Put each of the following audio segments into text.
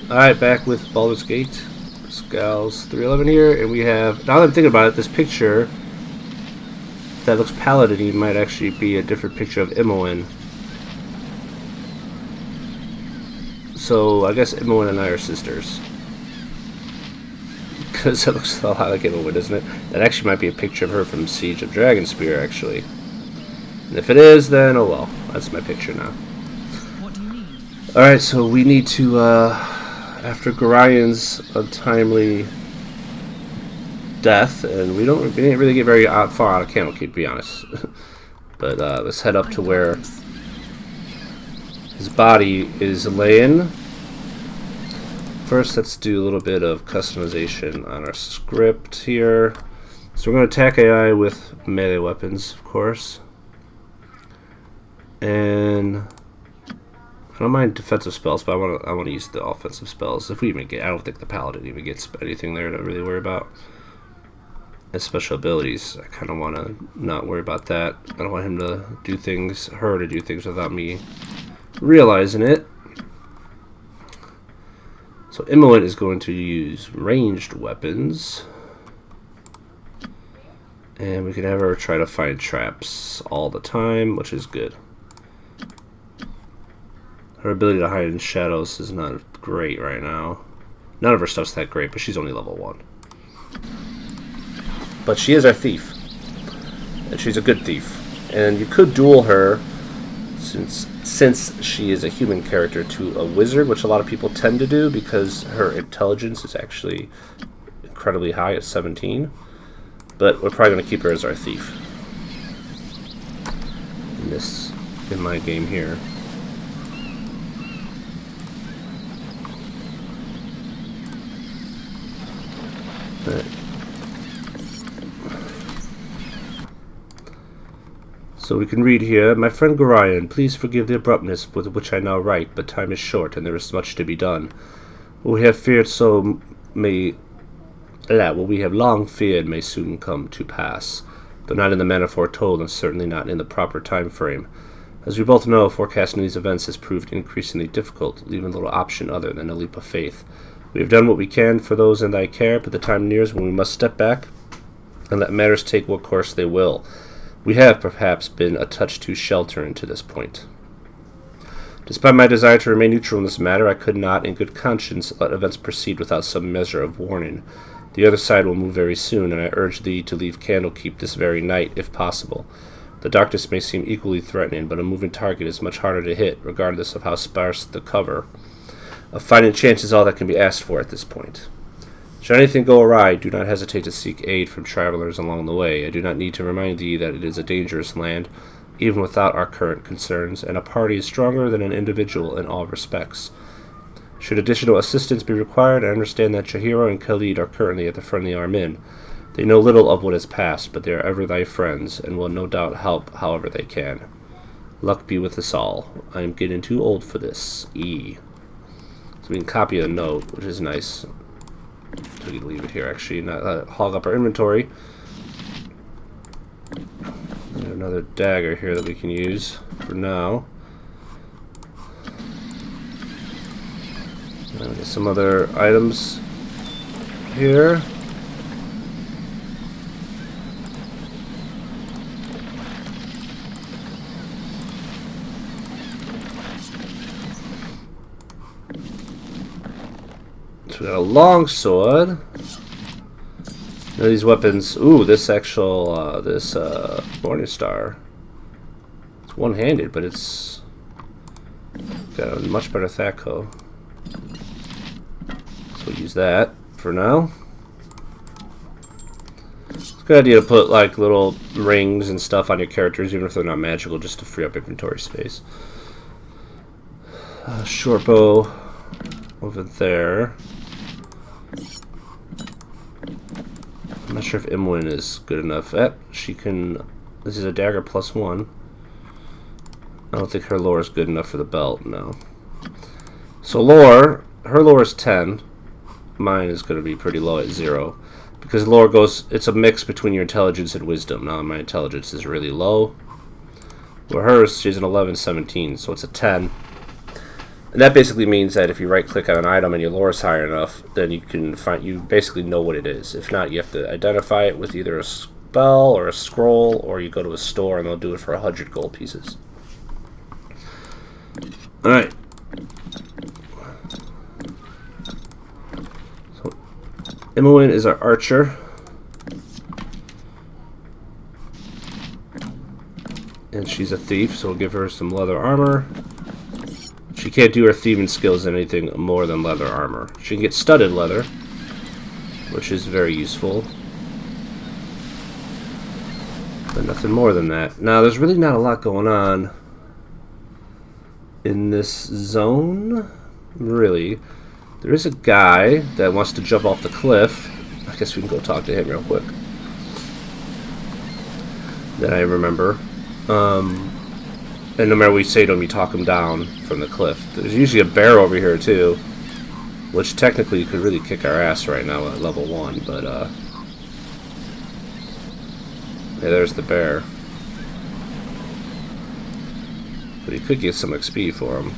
Alright, back with Baldur's Gate. Scals 311 here, and we have, now that I'm thinking about it, this picture that looks paladin-y might actually be a different picture of Imoen. So I guess Imoen and I are sisters. Because it looks a lot like Imoen, doesn't it? That actually might be a picture of her from Siege of Dragonspear, actually. And if it is, then oh well. That's my picture now. What do you need? Alright, so we need to, after Gorian's untimely death, and we didn't really get very far out of Candlekeep, to be honest. But let's head up to where his body is laying. First, let's do a little bit of customization on our script here. So we're going to attack AI with melee weapons, of course. And I don't mind defensive spells, but I want to use the offensive spells. If we even get, I don't think the paladin even gets anything there to really worry about. And special abilities, I kind of want to not worry about that. I don't want him to do things, her to do things without me realizing it. So Imoen is going to use ranged weapons. And we can have her try to find traps all the time, which is good. Her ability to hide in shadows is not great right now. None of her stuff's that great, but she's only level 1. But she is our thief. And she's a good thief. And you could duel her, since she is a human character, to a wizard, which a lot of people tend to do because her intelligence is actually incredibly high at 17. But we're probably going to keep her as our thief in my game here. Right. So we can read here, my friend Gorian, please forgive the abruptness with which I now write, but time is short and there is much to be done. What we have feared what we have long feared may soon come to pass, though not in the manner foretold and certainly not in the proper time frame. As we both know, forecasting these events has proved increasingly difficult, leaving little option other than a leap of faith. We have done what we can for those in thy care, but the time nears when we must step back and let matters take what course they will. We have, perhaps, been a touch too sheltering to this point. Despite my desire to remain neutral in this matter, I could not, in good conscience, let events proceed without some measure of warning. The other side will move very soon, and I urge thee to leave Candlekeep this very night, if possible. The darkness may seem equally threatening, but a moving target is much harder to hit, regardless of how sparse the cover. A fighting chance is all that can be asked for at this point. Should anything go awry, do not hesitate to seek aid from travelers along the way. I do not need to remind thee that it is a dangerous land, even without our current concerns, and a party is stronger than an individual in all respects. Should additional assistance be required, I understand that Jahiro and Khalid are currently at the front of the Armin. They know little of what has passed, but they are ever thy friends, and will no doubt help however they can. Luck be with us all. I am getting too old for this. E. So we can copy a note, which is nice. So we can leave it here, actually, not hog up our inventory. There's another dagger here that we can use for now. And get some other items here. So we got a long sword. Now these weapons. Ooh, this actual Morning Star. It's one-handed, but it's got a much better Thaco. So we'll use that for now. It's a good idea to put like little rings and stuff on your characters, even if they're not magical, just to free up inventory space. Short bow over there. I'm not sure if Imoen is good enough. She can. This is a dagger +1. I don't think her lore is good enough for the belt, no. So lore, her lore is 10. Mine is going to be pretty low at 0. Because lore goes, it's a mix between your intelligence and wisdom. Now my intelligence is really low. Where hers, she's an 11, 17, so it's a 10. And that basically means that if you right-click on an item and your lore is high enough, then you can find, you basically know what it is. If not, you have to identify it with either a spell or a scroll, or you go to a store and they'll do it for 100 gold pieces. Alright. So, Imoen is our archer. And she's a thief, so we'll give her some leather armor. She can't do her thieving skills in anything more than leather armor. She can get studded leather, which is very useful. But nothing more than that. Now, there's really not a lot going on in this zone, really. There is a guy that wants to jump off the cliff. I guess we can go talk to him real quick. That I remember. And no matter what you say to him, you talk him down from the cliff. There's usually a bear over here too, which technically could really kick our ass right now at level 1, but yeah, there's the bear. But he could get some XP for him.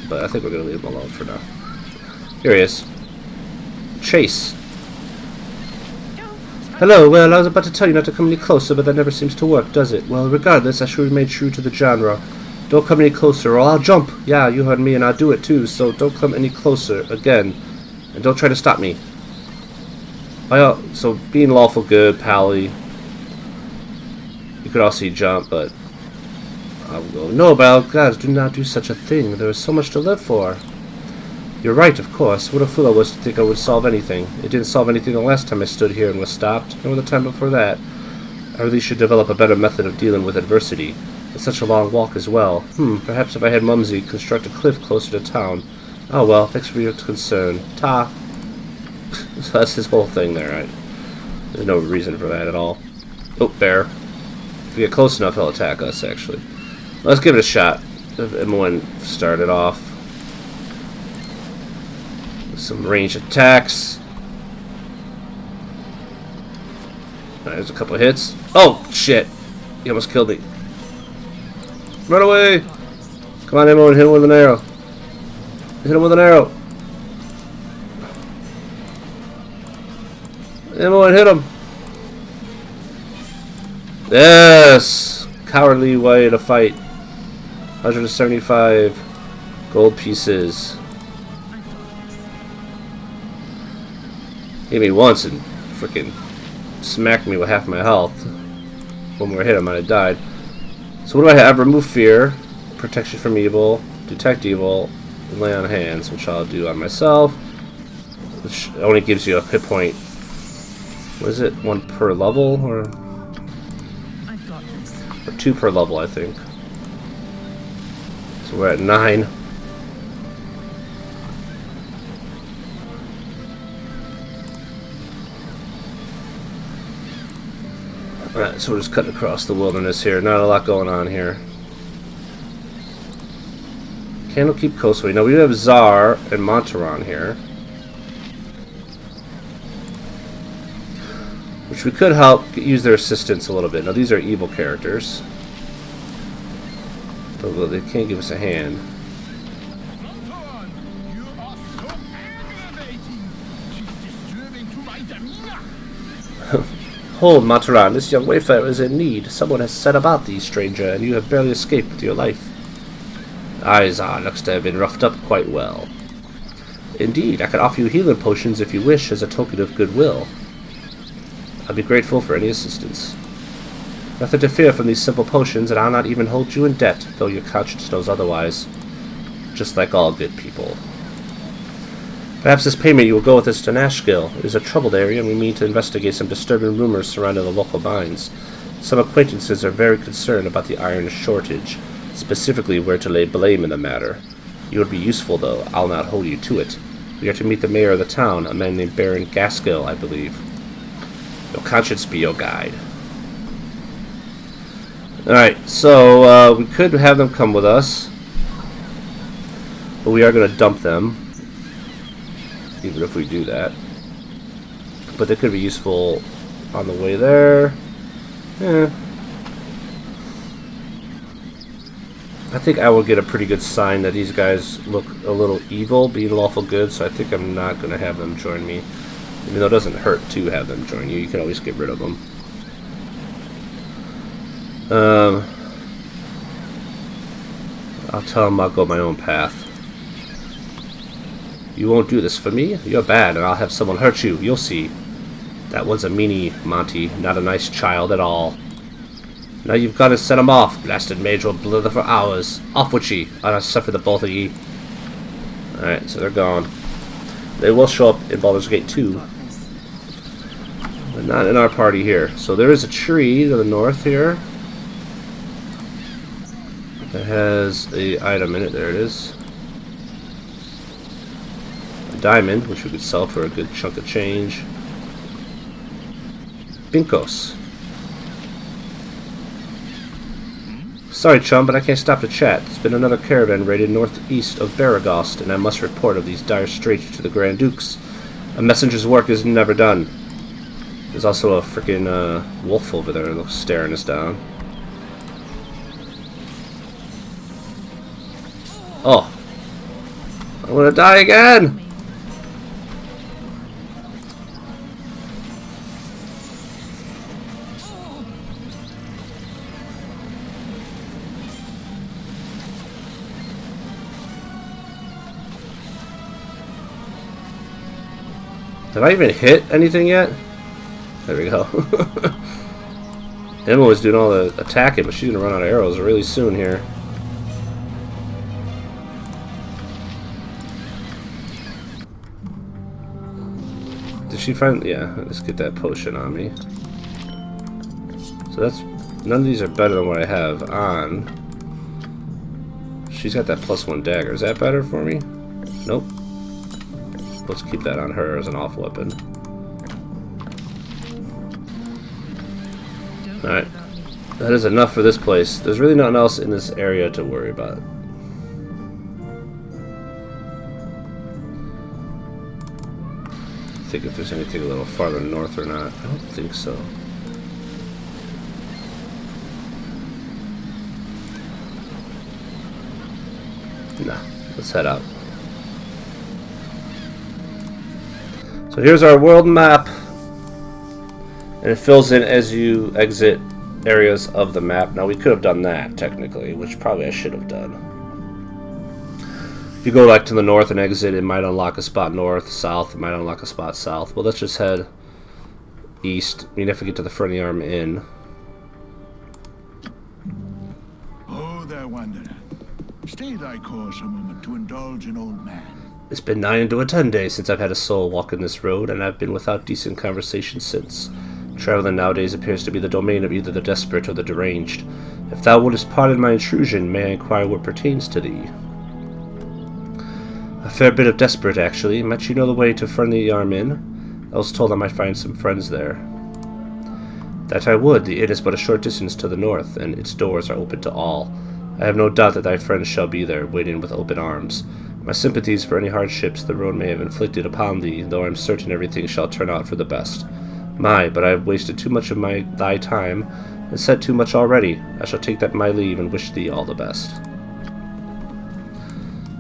But I think we're going to leave him alone for now. Here he is. Chase. Hello, well, I was about to tell you not to come any closer, but that never seems to work, does it? Well, regardless, I should remain true to the genre. Don't come any closer, or I'll jump. Yeah, you heard me, and I'll do it too, so don't come any closer again. And don't try to stop me. So, being lawful good, pally. You could also jump, but I will go, no, Bal, guys, do not do such a thing. There is so much to live for. You're right, of course. What a fool I was to think I would solve anything. It didn't solve anything the last time I stood here and was stopped, nor the time before that. I really should develop a better method of dealing with adversity. It's such a long walk as well. Perhaps if I had Mumsy construct a cliff closer to town. Oh well, thanks for your concern. Ta. So that's his whole thing there, right? There's no reason for that at all. Oh, bear. If we get close enough, he'll attack us, actually. Let's give it a shot. Imoen started off. Some ranged attacks. There's a couple of hits. Oh, shit. He almost killed me. Run away! Come on, Imoen, hit him with an arrow. Hit him with an arrow. Imoen, hit him. Yes! Cowardly way to fight. 175 gold pieces. Hit me once and freaking smacked me with half my health. One more hit, I might have died. So what do I have? Remove fear, protection from evil, detect evil, and lay on hands, which I'll do on myself. Which only gives you a hit point. What is it? 1 per level, or 2 per level, I think. So we're at 9. Alright, so we're just cutting across the wilderness here. Not a lot going on here. Candlekeep Coastway. Now we do have Zar and Montaron here, which we could help use their assistance a little bit. Now these are evil characters, but they can't give us a hand. Hold, Mataran, this young wayfarer is in need. Someone has set about thee, stranger, and you have barely escaped with your life. Izar looks to have been roughed up quite well. Indeed, I can offer you healing potions if you wish, as a token of goodwill. I'd be grateful for any assistance. Nothing to fear from these simple potions, and I'll not even hold you in debt, though your conscience knows otherwise. Just like all good people. Perhaps this payment you will go with us to Nashgill. It is a troubled area, and we mean to investigate some disturbing rumors surrounding the local mines. Some acquaintances are very concerned about the iron shortage, specifically where to lay blame in the matter. You would be useful, though. I'll not hold you to it. We are to meet the mayor of the town, a man named Baron Gaskill, I believe. Your conscience be your guide. Alright, so we could have them come with us, but we are going to dump them. Even if we do that. But they could be useful on the way there. Yeah. I think I will get a pretty good sign that these guys look a little evil, being lawful good, so I think I'm not going to have them join me. Even though it doesn't hurt to have them join you, you can always get rid of them. I'll tell them I'll go my own path. You won't do this for me? You're bad, and I'll have someone hurt you. You'll see. That one's a meanie, Monty. Not a nice child at all. Now you've got to set him off. Blasted mage will blither for hours. Off with ye. I'll suffer the both of ye. Alright, so they're gone. They will show up in Baldur's Gate 2. But not in our party here. So there is a tree to the north here. That has a item in it. There it is. A diamond, which we could sell for a good chunk of change. Binkos. Sorry, chum, but I can't stop to chat. There's been another caravan raided northeast of Baragost, and I must report of these dire straits to the Grand Dukes. A messenger's work is never done. There's also a freaking wolf over there staring us down. Oh. I'm gonna die again! Have I even hit anything yet? There we go. Emma was doing all the attacking, but she's gonna run out of arrows really soon here. Did she find... yeah, let's get that potion on me. So that's... none of these are better than what I have on. She's got that +1 dagger. Is that better for me? Nope. Let's keep that on her as an off weapon. Alright. That is enough for this place. There's really nothing else in this area to worry about. I think if there's anything a little farther north or not. I don't think so. Nah. Let's head out. So here's our world map, and it fills in as you exit areas of the map. Now we could have done that technically, which probably I should have done. If you go like to the north and exit, it might unlock a spot north, south, it might unlock a spot south. Well, let's just head east. I mean, if we get to the front of the arm inn. Oh, there, wanderer. Stay thy course a moment to indulge an old man. It's been 9 into a 10 days since I've had a soul walk in this road, and I've been without decent conversation since. Traveling nowadays appears to be the domain of either the desperate or the deranged. If thou wouldst pardon my intrusion, may I inquire what pertains to thee? A fair bit of desperate, actually. Might you know the way to Friendly Arm Inn? I was told I might find some friends there. That I would. The inn is but a short distance to the north, and its doors are open to all. I have no doubt that thy friends shall be there, waiting with open arms. My sympathies for any hardships the road may have inflicted upon thee, though I am certain everything shall turn out for the best. My, but I have wasted too much of thy time, and said too much already. I shall take that my leave, and wish thee all the best.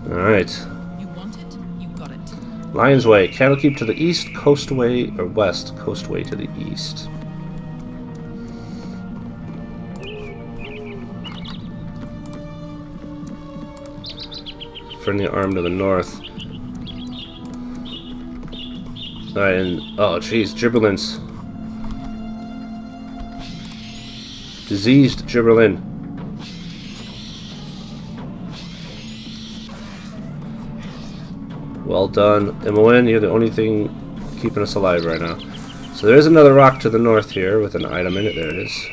Alright. You want it, you got it. Lion's Way. Candlekeep to the east, Coastway, or west, Coastway to the east. Friendly Arm to the north. Alright, and... oh, jeez, Gibberlins. Diseased Gibberlin. Well done. Imoen, you're the only thing keeping us alive right now. So there's another rock to the north here with an item in it. There it is.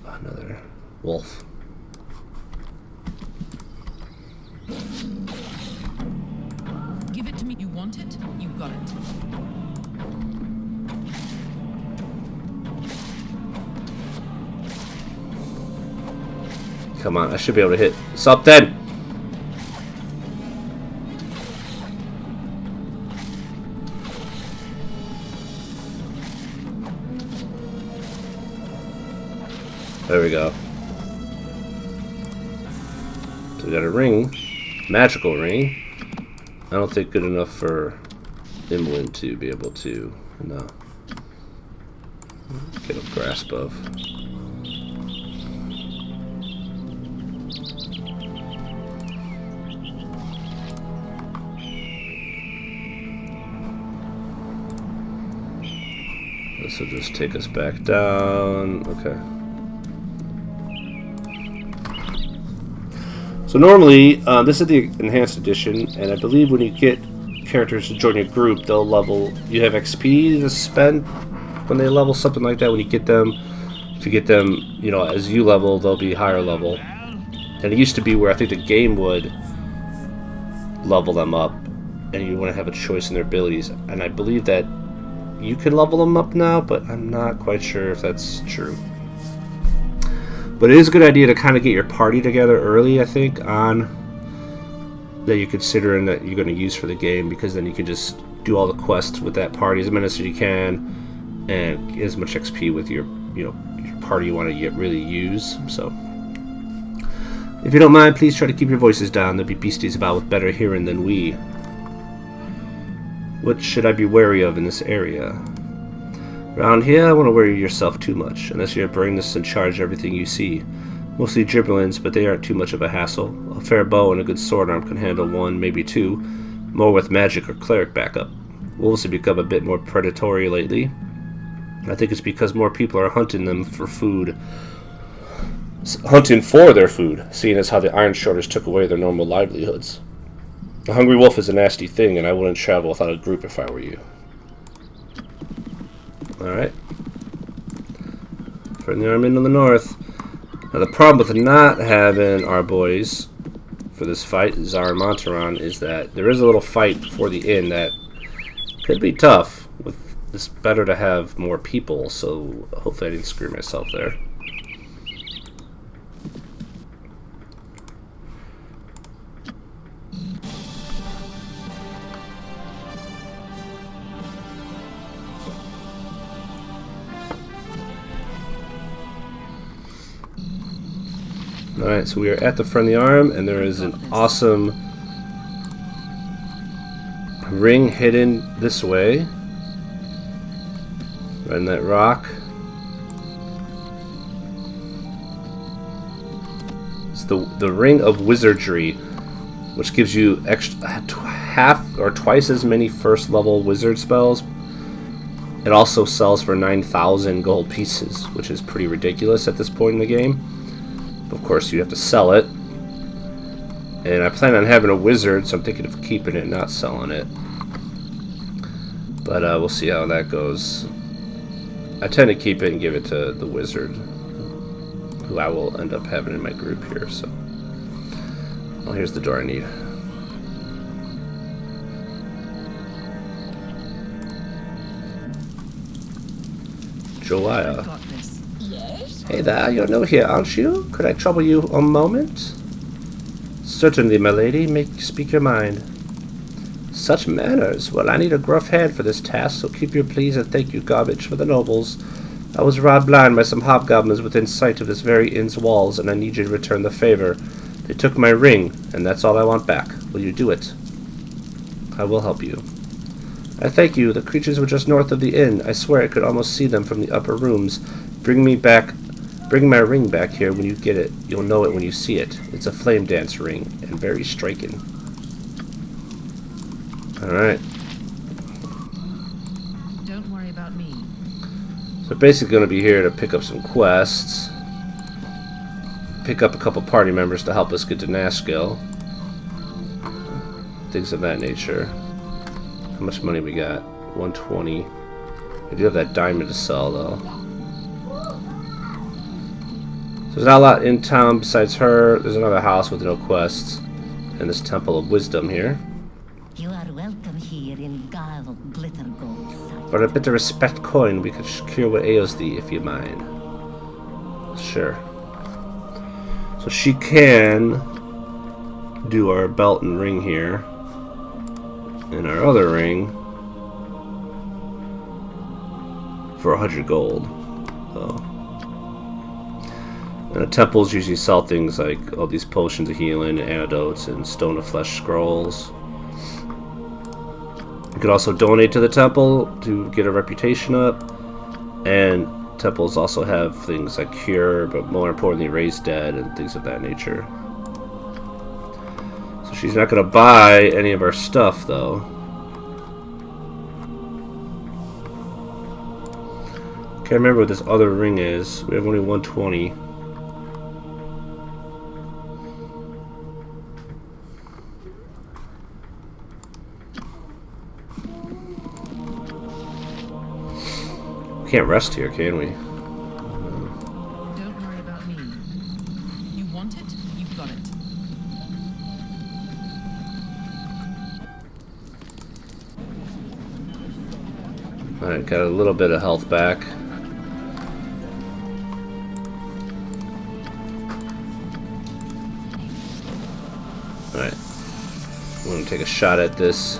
Another wolf. Give it to me. You want it, you got it. Come on, I should be able to hit something. There we go. we got a ring, magical ring. I don't think good enough for Imoen to be able to, no, get a grasp of. This will just take us back down. Okay. So normally, this is the enhanced edition, and I believe when you get characters to join your group, they'll level. You have XP to spend when they level, something like that. When you get them, if you get them, you know, as you level, they'll be higher level. And it used to be where I think the game would level them up, and you want to have a choice in their abilities. And I believe that you can level them up now, but I'm not quite sure if that's true. But it is a good idea to kind of get your party together early, I think, on that you consider and that you're going to use for the game, because then you can just do all the quests with that party as many as you can and get as much XP with your, you know, your party you want to really use. So if you don't mind, please try to keep your voices down. There'll be beasties about with better hearing than we. What should I be wary of in this area? Around here, I won't worry yourself too much, unless you're brainless and charge everything you see. Mostly gibberlins, but they aren't too much of a hassle. A fair bow and a good sword arm can handle one, maybe two, more with magic or cleric backup. Wolves have become a bit more predatory lately. I think it's because more people are hunting them for food. Hunting for their food, seeing as how the iron shortage took away their normal livelihoods. A hungry wolf is a nasty thing, and I wouldn't travel without a group if I were you. Alright. From the army to the north. Now the problem with not having our boys for this fight, Zar and Montaron, is that there is a little fight before the inn that could be tough. It's better to have more people, so hopefully I didn't screw myself there. Alright, so we are at the friendly arm, and there is an awesome ring hidden this way. Right in that rock. It's the Ring of Wizardry, which gives you extra, half or twice as many first level wizard spells. It also sells for 9,000 gold pieces, which is pretty ridiculous at this point in the game. Of course, you have to sell it. And I plan on having a wizard, so I'm thinking of keeping it, not selling it. But we'll see how that goes. I tend to keep it and give it to the wizard, who I will end up having in my group here. So, oh, here's the door I need. Joia. Hey there, you're new here, aren't you? Could I trouble you a moment? Certainly, my lady. Speak your mind. Such manners. Well, I need a gruff hand for this task, so keep your please and thank you garbage for the nobles. I was robbed blind by some hobgoblins within sight of this very inn's walls, and I need you to return the favor. They took my ring, and that's all I want back. Will you do it? I will help you. I thank you. The creatures were just north of the inn. I swear I could almost see them from the upper rooms. Bring my ring back here when you get it. You'll know it when you see it. It's a flame dance ring, and very striking. Alright. Don't worry about me. So basically going to be here to pick up some quests. Pick up a couple party members to help us get to Nashville. Things of that nature. How much money we got? 120. I do have that diamond to sell, though. So there's not a lot in town besides her. There's another house with no quests. And this Temple of Wisdom here. You are welcome here in Gale Glitter Gold. For a bit of respect coin, we could cure what ails thee, if you mind. Sure. So she can do our belt and ring here. And our other ring for 100 gold. So And the temples usually sell things like all these potions of healing, antidotes, and stone of flesh scrolls. You could also donate to the temple to get a reputation up. And temples also have things like cure, but more importantly, raise dead and things of that nature. So she's not going to buy any of our stuff, though. Can't remember what this other ring is. We have only 120. Can't rest here, can we? Don't worry about me. You want it? You got it. Alright, got a little bit of health back. Alright. We're gonna take a shot at this.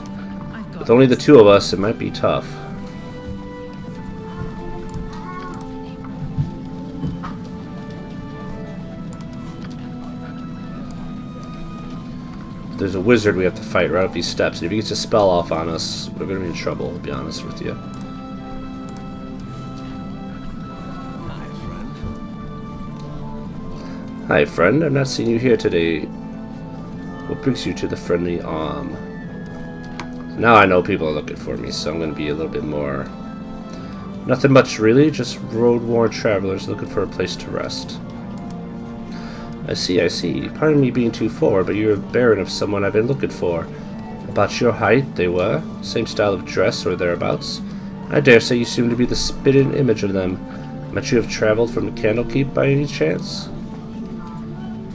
With only the two of us, it might be tough. There's a wizard we have to fight right up these steps, and if he gets a spell off on us, we're going to be in trouble, to be honest with you. Hi, friend. I've not seen you here today. What brings you to the friendly arm? Now I know people are looking for me, so I'm going to be a little bit more... Nothing much, really. Just road-worn travelers looking for a place to rest. I see. Pardon me being too forward, but you're a baron of someone I've been looking for. About your height, they were. Same style of dress or thereabouts. I dare say you seem to be the spitting image of them. Might you have traveled from the Candlekeep by any chance?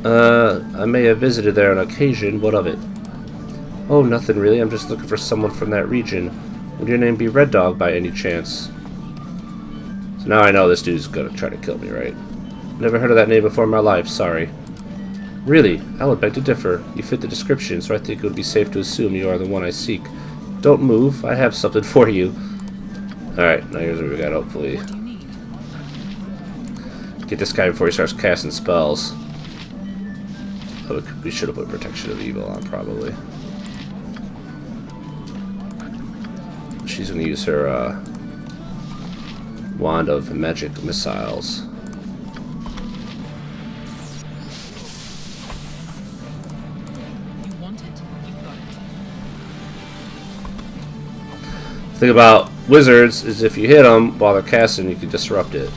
I may have visited there on occasion. What of it? Oh, nothing really. I'm just looking for someone from that region. Would your name be Red Dog by any chance? So now I know this dude's gonna try to kill me, right? Never heard of that name before in my life, sorry. Really, I would beg to differ. You fit the description, so I think it would be safe to assume you are the one I seek. Don't move, I have something for you. Alright, now here's what we got, hopefully. What do you need? Get this guy before he starts casting spells. Oh, we should have put Protection of Evil on, probably. She's going to use her Wand of Magic Missiles. The thing about wizards is if you hit them while they're casting, you can disrupt it.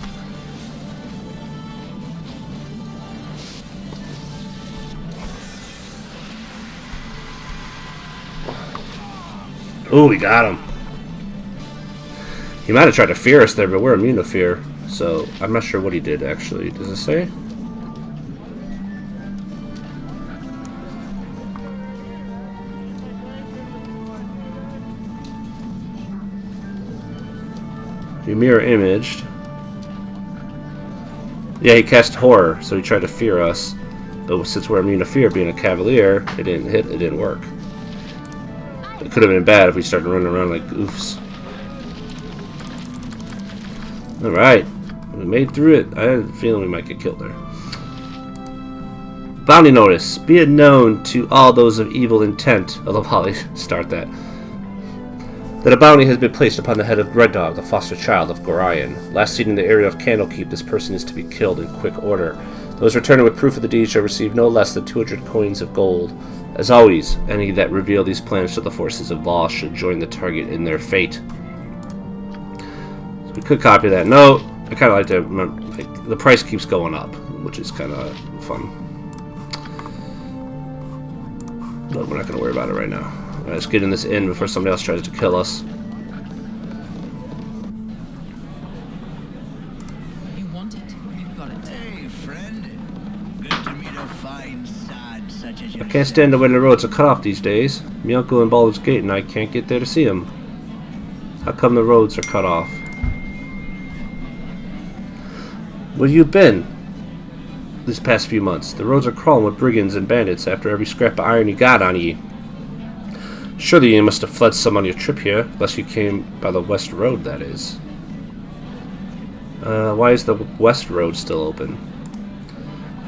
Ooh, we got him. He might have tried to fear us there, but we're immune to fear. So, I'm not sure what he did, actually. Does it say? You mirror imaged. Yeah, he cast horror, so he tried to fear us. But since we're immune to fear, being a cavalier, it didn't work. It could have been bad if we started running around like goofs. Alright, we made through it. I had a feeling we might get killed there. Bounty notice. Be it known to all those of evil intent, although Holly start that a bounty has been placed upon the head of Red Dog, the foster child of Gorion. Last seen in the area of Candlekeep, this person is to be killed in quick order. Those returning with proof of the deed shall receive no less than 200 coins of gold. As always, any that reveal these plans to the forces of law should join the target in their fate. So we could copy that note. I kind of like to remember, like, the price keeps going up, which is kind of fun. But we're not going to worry about it right now. Alright, let's get in this inn before somebody else tries to kill us. You want it? You got it. Hey, friend. Good to meet a fine sod such as I you. can't stand the way the roads are cut off these days. My uncle in Baldur's Gate and I can't get there to see him. How come the roads are cut off? Where you been this past few months? The roads are crawling with brigands and bandits after every scrap of iron you got on ye. Surely you must have fled some on your trip here, unless you came by the west road, that is. Why is the west road still open?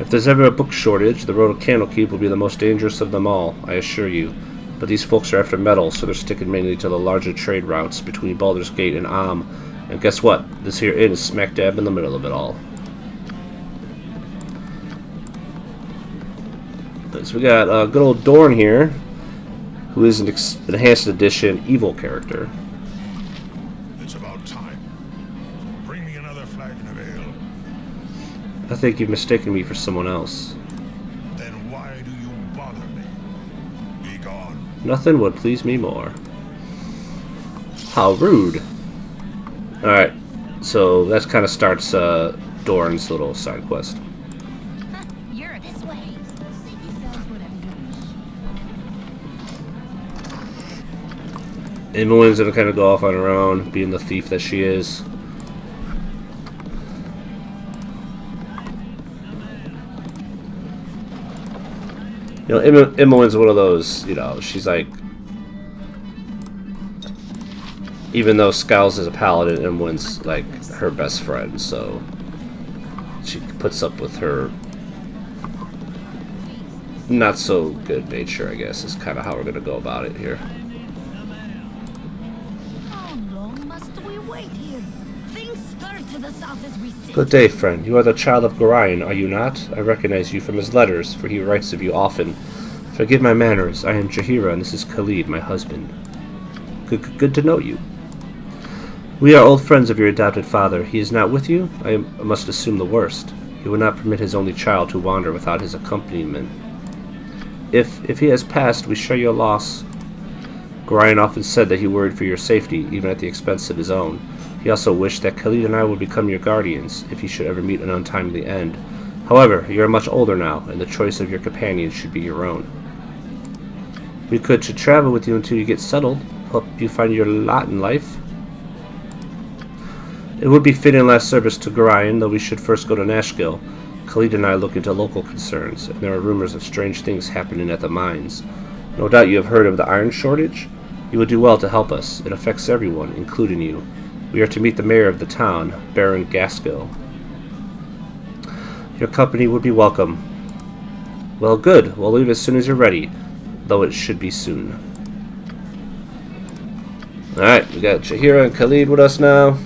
If there's ever a book shortage, the road to Candlekeep will be the most dangerous of them all, I assure you. But these folks are after metal, so they're sticking mainly to the larger trade routes between Baldur's Gate and Am. And guess what? This here inn is smack dab in the middle of it all. So we got good old Dorn here, who is an enhanced edition evil character. It's about time. Bring me another flagon of ale. I think you've mistaken me for someone else. Then why do you bother me? Be gone. Nothing would please me more. How rude. Alright, so that kind of starts Dorn's little side quest. You're this way. Imoen's gonna kind of go off on her own, being the thief that she is. You know, Imoen's one of those, you know, she's like, even though Scows is a paladin, Imoen's like her best friend, so she puts up with her not so good nature, I guess, is kind of how we're gonna go about it here. How long must we wait here? Things stir to the south as we sit. Good day, friend. You are the child of Gorion, are you not? I recognize you from his letters, for he writes of you often. Forgive my manners. I am Jahira, and this is Khalid, my husband. Good to know you. We are old friends of your adopted father. He is not with you? I must assume the worst. He would not permit his only child to wander without his accompaniment. If he has passed, we share your loss. Gorion often said that he worried for your safety, even at the expense of his own. He also wished that Khalid and I would become your guardians, if he should ever meet an untimely end. However, you are much older now, and the choice of your companion should be your own. We could travel with you until you get settled, help you find your lot in life. It would be fitting last service to Gorion, though we should first go to Nashgil. Khalid and I look into local concerns, and there are rumors of strange things happening at the mines. No doubt you have heard of the iron shortage? You would do well to help us. It affects everyone, including you. We are to meet the mayor of the town, Baron Gaskell. Your company would be welcome. Well, good. We'll leave as soon as you're ready, though it should be soon. Alright, we got Jahira and Khalid with us now.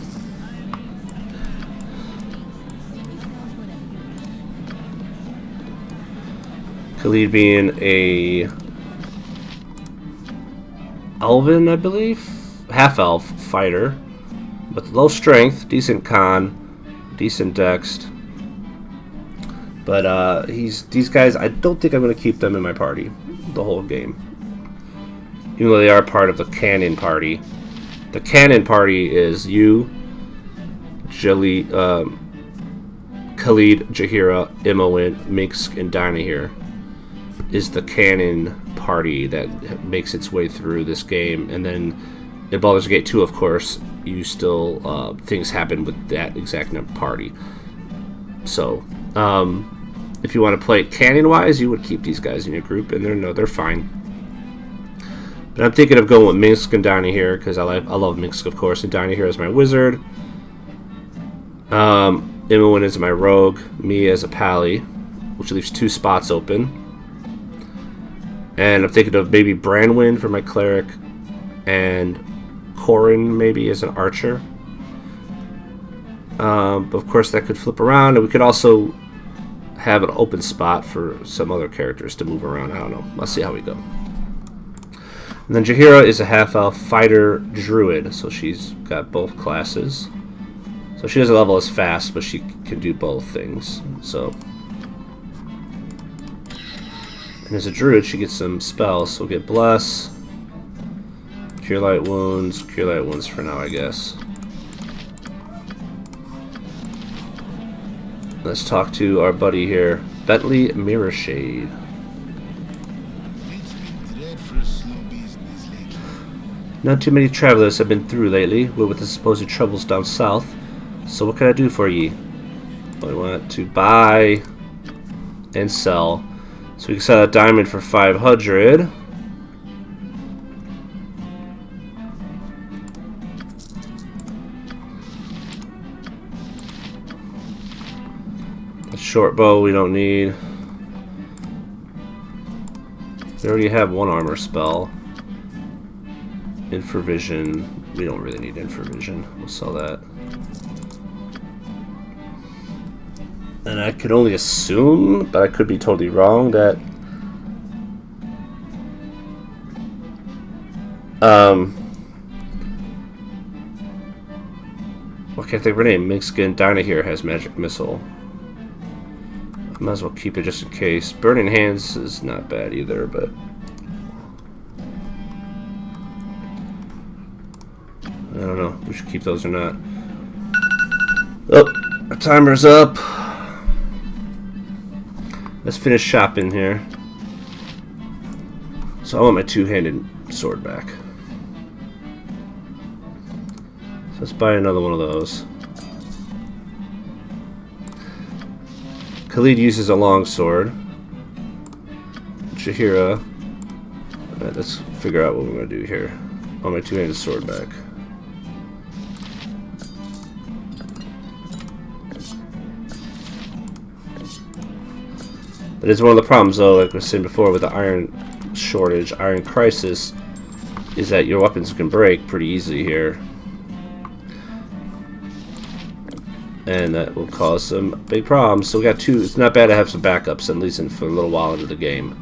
Khalid being a elven, I believe, half-elf fighter with low strength, decent con, decent dex. But these guys, I don't think I'm going to keep them in my party the whole game, even though they are part of the canon party. The canon party is you, Khalid, Jahira, Imoen, Minsk, and Dinah here. Is the canon party that makes its way through this game, and then in Baldur's Gate 2, of course, you still things happen with that exact party. So, if you want to play it canon-wise, you would keep these guys in your group, and they're fine. But I'm thinking of going with Minsk and Dinah here because I love Minsk, of course, and Dinah here as my wizard. Imoen is my rogue, me as a pally, which leaves 2 spots open. And I'm thinking of maybe Branwyn for my cleric, and Corin maybe as an archer. But of course that could flip around, and we could also have an open spot for some other characters to move around. I don't know. Let's see how we go. And then Jahira is a half-elf fighter druid, so she's got both classes. So she doesn't level as fast, but she can do both things. So. And as a druid, she gets some spells. So we'll get Bless, Cure Light Wounds for now, I guess. Let's talk to our buddy here, Bentley Mirrorshade. It's been dreadful slow business lately. Not too many travelers have been through lately, what with the supposed troubles down south. So what can I do for ye? Well, I want to buy and sell. So we can sell a diamond for 500. Short bow we don't need. We already have one armor spell. Infravision. We don't really need infravision. We'll sell that. And I could only assume, but I could be totally wrong, that I can't think of her name. Migskin Dinah here has magic missile. I might as well keep it just in case. Burning Hands is not bad either, but I don't know. We should keep those or not. Oh, our timer's up. Let's finish shopping here. So I want my two-handed sword back. So let's buy another one of those. Khalid uses a long sword. Jahira. Alright, let's figure out what we're going to do here. I want my two-handed sword back. That is one of the problems, though, like I was saying before, with the iron shortage, iron crisis, is that your weapons can break pretty easily here. And that will cause some big problems. So we got two. It's not bad to have some backups, at least for a little while into the game.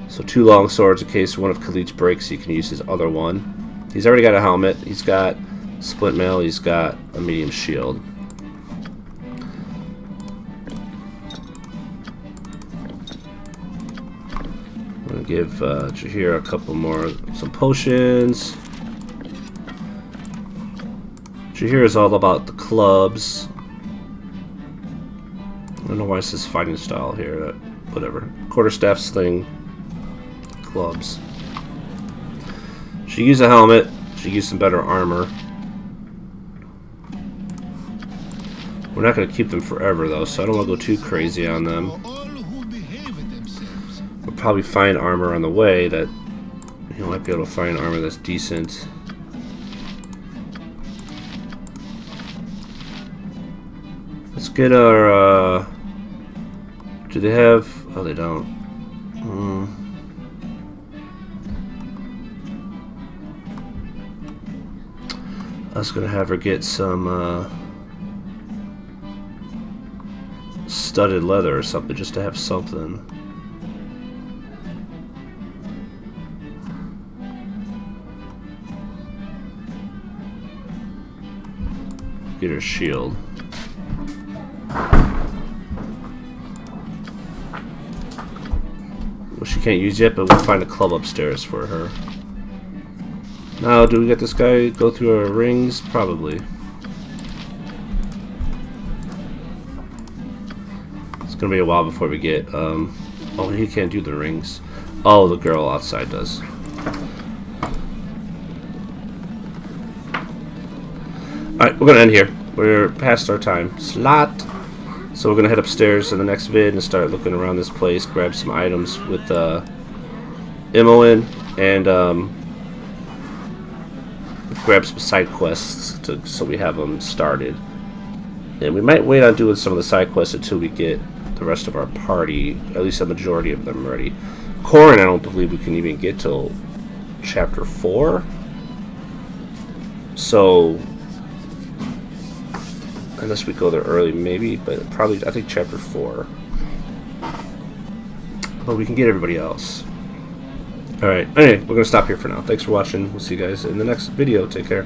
So 2 long swords in case one of Khalid's breaks, he can use his other one. He's already got a helmet. He's got split mail. He's got a medium shield. I'm gonna give Jahir a couple more, some potions. Jahir is all about the clubs. I don't know why it says fighting style here. Whatever. Quarterstaff sling. Clubs. She used a helmet. She used some better armor. We're not going to keep them forever though, so I don't want to go too crazy on them. We'll probably find armor on the way that you might be able to find armor that's decent. Let's get our, do they have, oh they don't. I was going to have her get some studded leather or something, just to have something. Get her shield. Well, she can't use yet, but we'll find a club upstairs for her. Now, do we get this guy go through our rings? Probably. It's gonna be a while before we get, oh, he can't do the rings. Oh, the girl outside does. Alright, we're gonna end here. We're past our time slot. So we're gonna head upstairs in the next vid and start looking around this place, grab some items with Imoen, and grab some side quests so we have them started. And we might wait on doing some of the side quests until we get the rest of our party, at least a majority of them ready. Corin, I don't believe we can even get till chapter 4. So unless we go there early, maybe, but probably, I think chapter 4. But we can get everybody else. Alright, anyway, we're going to stop here for now. Thanks for watching. We'll see you guys in the next video. Take care.